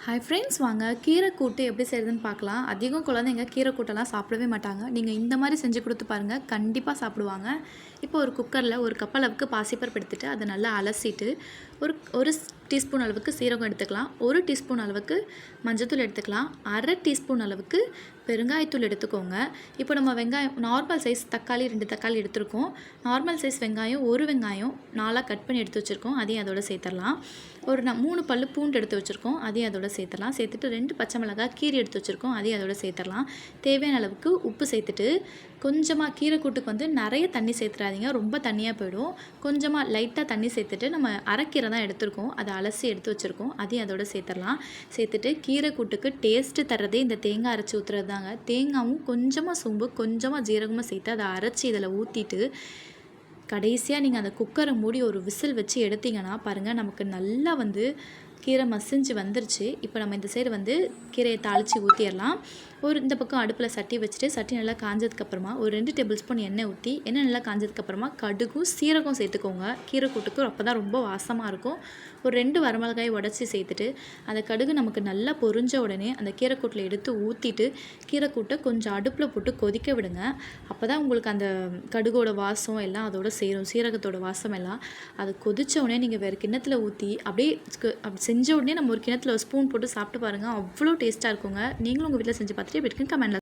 Hi friends, வாங்க கீரை கூட்டு எப்படி செய்கிறதுன்னு பார்க்கலாம். அதிகம் குழந்தைங்க கீரை கூட்டெல்லாம் சாப்பிடவே மாட்டாங்க. நீங்கள் இந்த மாதிரி செஞ்சு கொடுத்து பாருங்கள், கண்டிப்பாக சாப்பிடுவாங்க. இப்போ ஒரு குக்கரில் ஒரு கப் அளவுக்கு பாசிப்பருப்பு எடுத்துகிட்டு அதை நல்லா அலசிட்டு ஒரு ஒரு டீஸ்பூன் அளவுக்கு சீரகம் எடுத்துக்கலாம், 1 டீஸ்பூன் அளவுக்கு மஞ்சத்தூள் எடுத்துக்கலாம், 1/2 டீஸ்பூன் அளவுக்கு பெருங்காயத்தூள் எடுத்துக்கோங்க. இப்போ நம்ம வெங்காயம் நார்மல் சைஸ் தக்காளி 2 தக்காளி எடுத்துருக்கோம். நார்மல் சைஸ் வெங்காயம் 1 வெங்காயம் 4 கட் பண்ணி எடுத்து வச்சுருக்கோம், அதையும் அதோட சேர்த்துடலாம். ஒரு 3 பல்லு பூண்டு எடுத்து வச்சுருக்கோம், அதையும் அதோட சேர்த்துடலாம். சேர்த்துட்டு 2 பச்சை மிளகாய் கீரி எடுத்து வச்சுருக்கோம், அதையும் அதோட சேர்த்துடலாம். தேவையான அளவுக்கு உப்பு சேர்த்துட்டு கொஞ்சமாக கீரை கூட்டுக்கு வந்து நிறைய தண்ணி சேர்த்துறாதீங்க, ரொம்ப தண்ணியாக போயிடும். கொஞ்சமாக லைட்டாக தண்ணி சேர்த்துட்டு நம்ம அரைக்கீரை தான் எடுத்துருக்கோம், அதை அலசி எடுத்து வச்சுருக்கோம், அதையும் அதோட சேர்த்துடலாம். சேர்த்துட்டு கீரை கூட்டுக்கு டேஸ்ட்டு தர்றதே இந்த தேங்காய் அரைச்சி ஊற்றுறது தாங்க. தேங்காயும் கொஞ்சமாக சோம்பு கொஞ்சமாக ஜீரகமாக சேர்த்து அதை அரைச்சி இதில் ஊற்றிட்டு கடைசியாக நீங்கள் அந்த குக்கரை மூடி ஒரு விசில் வச்சு எடுத்திங்கன்னா பாருங்கள், நமக்கு நல்லா வந்து கீரை மசிஞ்சு வந்துருச்சு. இப்போ நம்ம இந்த சைடு வந்து கீரையை தாளித்து ஊற்றிடலாம். இந்த பக்கம் அடுப்பில் சட்டி வச்சுட்டு சட்டி நல்லா காஞ்சதுக்கப்புறமா ஒரு 2 டேபிள் ஸ்பூன் எண்ணெய் ஊற்றி எண்ணெய் நல்லா காஞ்சதுக்கப்புறமா கடுகும் சீரகம் சேர்த்துக்கோங்க. கீரை கூட்டுக்கு அப்போ தான் ரொம்ப வாசமாக இருக்கும். ஒரு 2 வரமிளகாய் உடச்சி சேர்த்துட்டு அந்த கடுகு நமக்கு நல்லா பொரிஞ்ச உடனே அந்த கீரை கூட்டில் எடுத்து ஊற்றிட்டு கீரை கூட்டை கொஞ்சம் அடுப்பில் போட்டு கொதிக்க விடுங்க. அப்போ தான் உங்களுக்கு அந்த கடுகோட வாசம் எல்லாம் அதோட சேரும், சீரகத்தோட வாசம் எல்லாம். அது கொதித்த உடனே நீங்கள் வேறு கிண்ணத்தில் ஊற்றி அப்படியே அப்படி செஞ்ச உடனே நம்ம ஒரு கிண்ணத்தில் ஒரு ஸ்பூன் போட்டு சாப்பிட்டு பாருங்கள், அவ்வளோ டேஸ்ட்டாக இருக்குங்க. நீங்களும் உங்கள் வீட்டில் செஞ்சு பார்த்துட்டு எப்படி இருக்குன்னு கமெண்ட்டில்